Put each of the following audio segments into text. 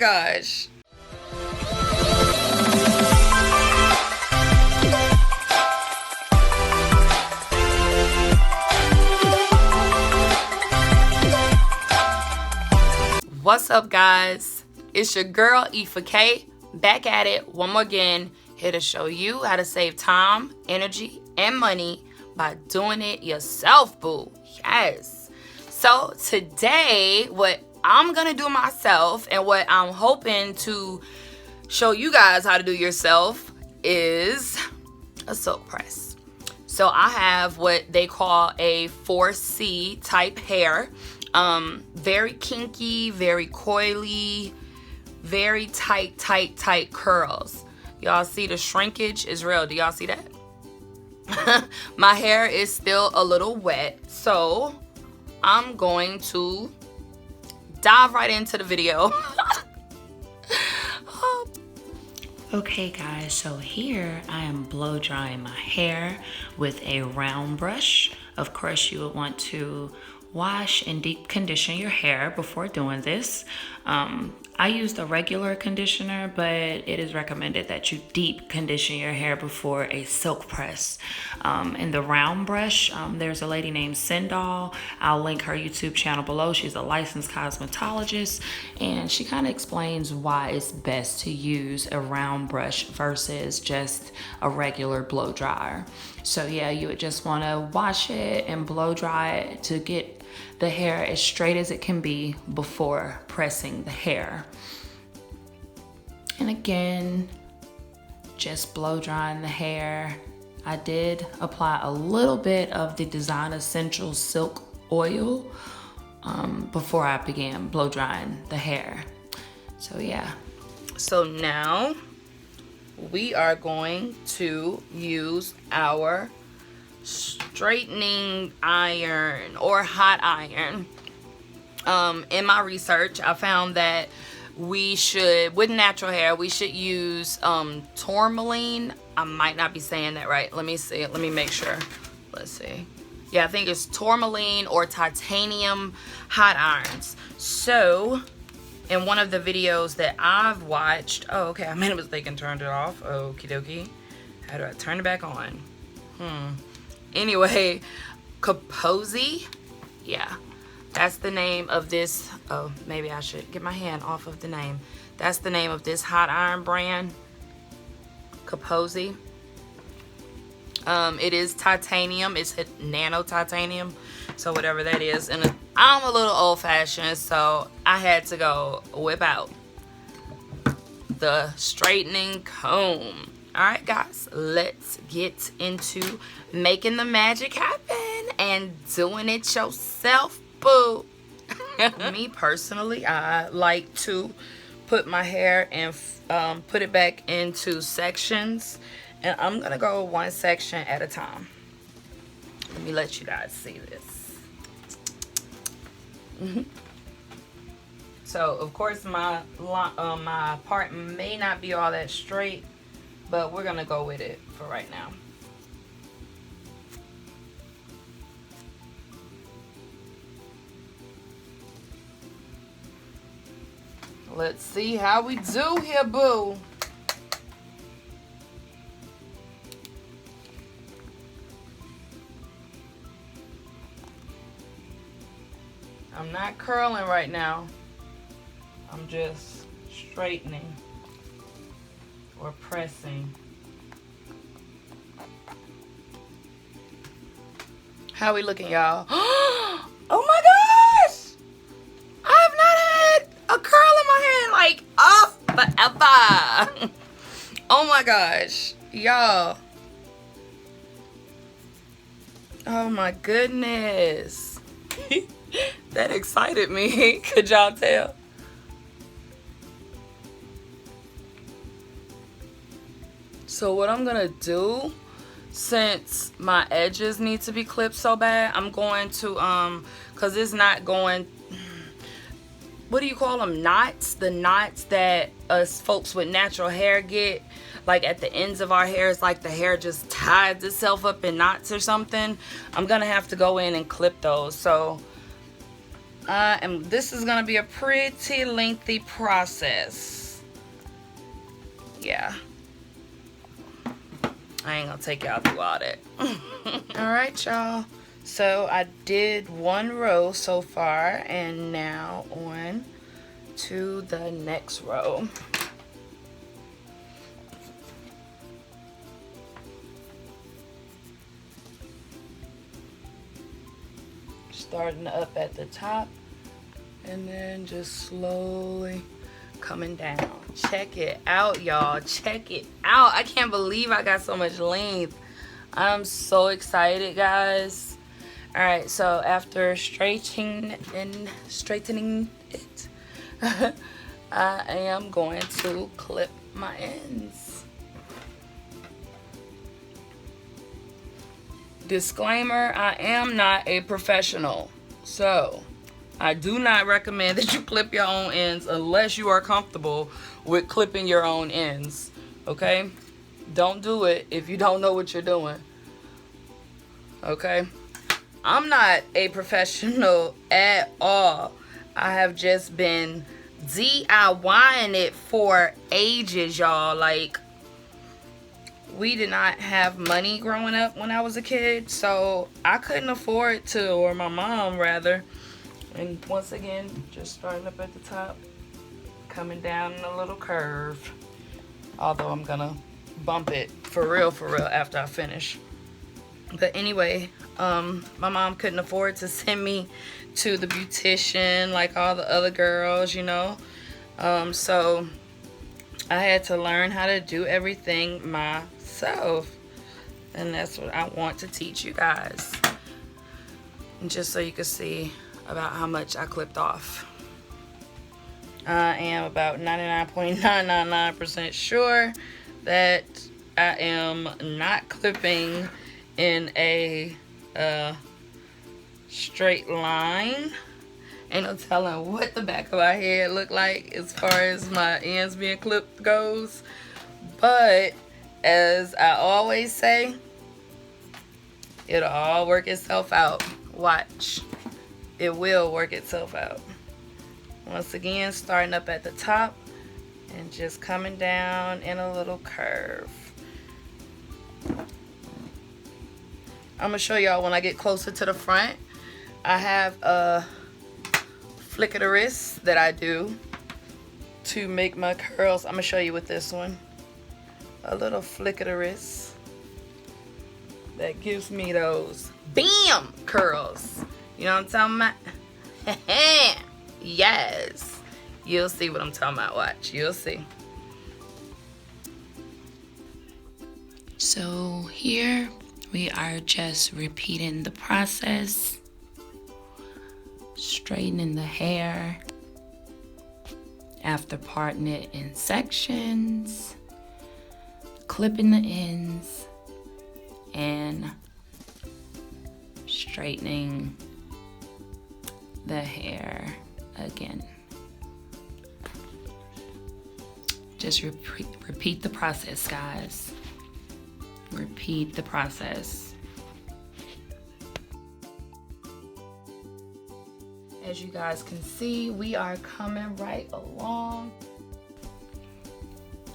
gosh. What's up, guys? It's your girl Aoife K, back at it one more again, here to show you how to save time, energy, and money by doing it yourself, boo. Yes. So today, what I'm gonna do myself and what I'm hoping to show you guys how to do yourself is a silk press. So I have what they call a 4C type hair. Very kinky, very coily, very tight curls. Y'all see the shrinkage is real. Do y'all see that? My hair is still a little wet, so I'm going to dive right into the video. Okay guys, so here I am blow drying my hair with a round brush. Of course you would want to wash and deep condition your hair before doing this. I used a regular conditioner, but it is recommended that you deep condition your hair before a silk press. In the round brush, there's a lady named CynDoll. I'll link her YouTube channel below. She's a licensed cosmetologist, and she kind of explains why it's best to use a round brush versus just a regular blow dryer. So yeah, you would just want to wash it and blow dry it to get the hair as straight as it can be before pressing the hair. And again, just blow drying the hair. I did apply a little bit of the Design Essentials Silk Oil before I began blow drying the hair. So yeah. So now we are going to use our straightening iron or hot iron. In my research, I found that we should, with natural hair, we should use tourmaline. I might not be saying that right. Let me see. Let me make sure. Let's see. Yeah, I think it's tourmaline or titanium hot irons. So in one of the videos that I've watched, oh, okay, I made a mistake and turned it off. Okie dokie. How do I turn it back on? Anyway, Kipozi, yeah, that's the name of this. Oh, maybe I should get my hand off of the name. That's the name of this hot iron brand, Kipozi. It is titanium. It's nano titanium, so whatever that is. And I'm a little old-fashioned, so I had to go whip out the straightening comb. All right, guys, let's get into making the magic happen and doing it yourself, boo. Me personally, I like to put my hair and put it back into sections, and I'm gonna go one section at a time. Let me let you guys see this. So of course my part may not be all that straight, but we're gonna go with it for right now. Let's see how we do here, boo. I'm not curling right now. I'm just straightening or pressing. How we looking, y'all? Oh my gosh! I have not had a curl in my hand like forever. Oh my gosh, y'all. Oh my goodness. That excited me. Could y'all tell? So what I'm gonna do, since my edges need to be clipped so bad, I'm going to cause it's not going, what do you call them, knots? The knots that us folks with natural hair get, like at the ends of our hair. It's like the hair just ties itself up in knots or something. I'm gonna have to go in and clip those. So This is gonna be a pretty lengthy process. Yeah. I ain't gonna take y'all through all that. Alright, y'all. So I did one row so far, and now on to the next row. Starting up at the top and then just slowly coming down. Check it out, y'all. Check it out. I can't believe I got so much length. I'm so excited, guys. All right, so after straightening it, I am going to clip my ends. Disclaimer, I am not a professional, so I do not recommend that you clip your own ends unless you are comfortable with clipping your own ends, okay? Don't do it if you don't know what you're doing, okay? I'm not a professional at all. I have just been DIYing it for ages, y'all. Like, we did not have money growing up when I was a kid, so I couldn't afford to, or my mom rather. And once again, just starting up at the top, coming down in a little curve. Although I'm gonna bump it for real after I finish. But anyway, my mom couldn't afford to send me to the beautician like all the other girls, you know. So I had to learn how to do everything myself. And that's what I want to teach you guys. And just so you can see about how much I clipped off. I am about 99.999% sure that I am not clipping in a straight line. Ain't no telling what the back of my head look like as far as my ends being clipped goes. But as I always say, it'll all work itself out. Watch. It will work itself out. Once again, starting up at the top and just coming down in a little curve. I'm gonna show y'all when I get closer to the front. I have a flick of the wrist that I do to make my curls. I'm gonna show you with this one. A little flick of the wrist that gives me those BAM curls. You know what I'm talking about? Yes. You'll see what I'm talking about. Watch. You'll see. So here we are just repeating the process, straightening the hair after parting it in sections, clipping the ends, and straightening the hair again. Just repeat the process, guys. Repeat the process. As you guys can see, we are coming right along.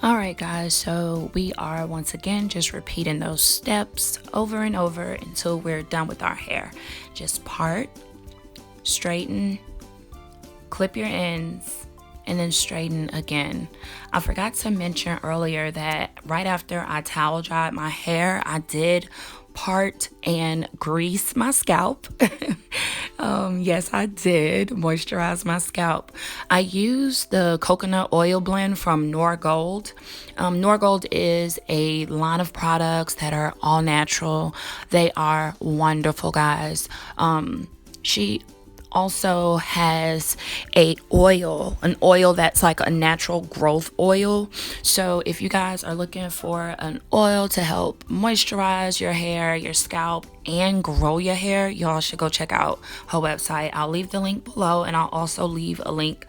All right, guys, so we are once again just repeating those steps over and over until we're done with our hair. Just part, straighten, clip your ends, and then straighten again. I forgot to mention earlier that right after I towel dried my hair, I did part and grease my scalp. Yes, I did moisturize my scalp. I used the coconut oil blend from Noir Gold. Noir Gold is a line of products that are all natural. They are wonderful, guys. She also has an oil that's like a natural growth oil. So if you guys are looking for an oil to help moisturize your hair, your scalp, and grow your hair, y'all should go check out her website. I'll leave the link below, and I'll also leave a link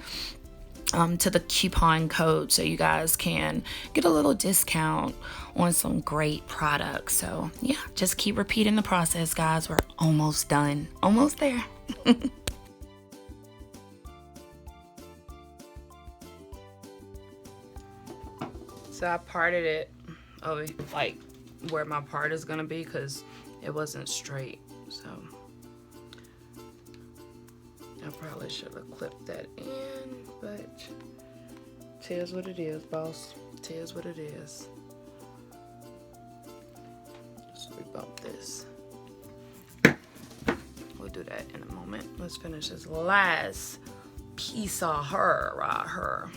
to the coupon code so you guys can get a little discount on some great products. So yeah, just keep repeating the process, guys. We're almost done, almost there. So I parted it over like where my part is gonna be because it wasn't straight. So I probably should have clipped that in, but tis what it is, boss. Tis what it is. Let's rebump this. We'll do that in a moment. Let's finish this last piece of her right here.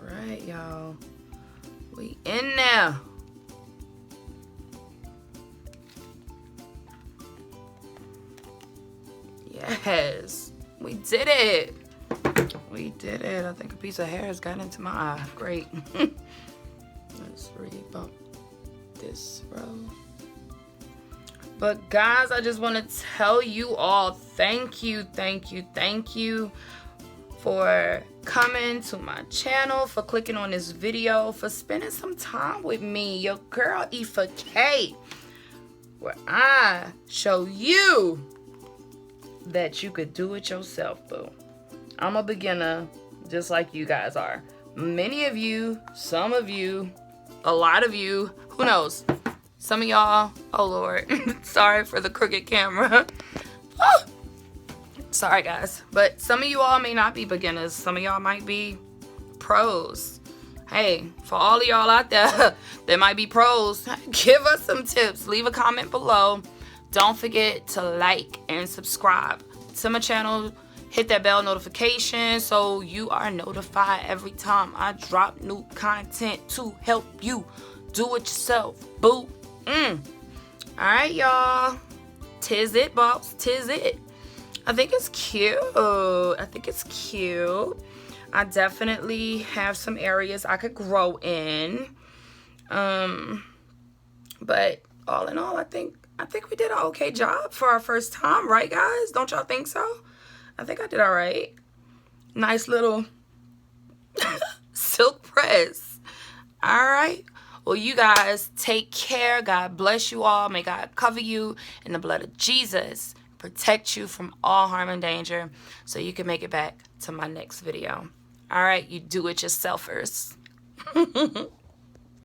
Alright, y'all. We in there. Yes. We did it. We did it. I think a piece of hair has gotten into my eye. Great. Let's rebump this row. But guys, I just want to tell you all thank you for coming to my channel, for clicking on this video, for spending some time with me, your girl Aoife K, where I show you that you could do it yourself, boo. I'm a beginner just like you guys are. Many of you, some of you, a lot of you, who knows? Some of y'all, oh Lord, sorry for the crooked camera. Oh, sorry guys, but some of you all may not be beginners. Some of y'all might be pros. Hey, for all of y'all out there that might be pros, give us some tips. Leave a comment below. Don't forget to like and subscribe to my channel. Hit that bell notification so you are notified every time I drop new content to help you do it yourself. Boo. Alright, y'all. Tis it, boss. Tis it. I think it's cute. I think it's cute. I definitely have some areas I could grow in. But all in all, I think we did an okay job for our first time, right guys? Don't y'all think so? I think I did all right. Nice little silk press. All right. Well, you guys take care. God bless you all. May God cover you in the blood of Jesus. Protect you from all harm and danger so you can make it back to my next video. All right. You do it yourselfers.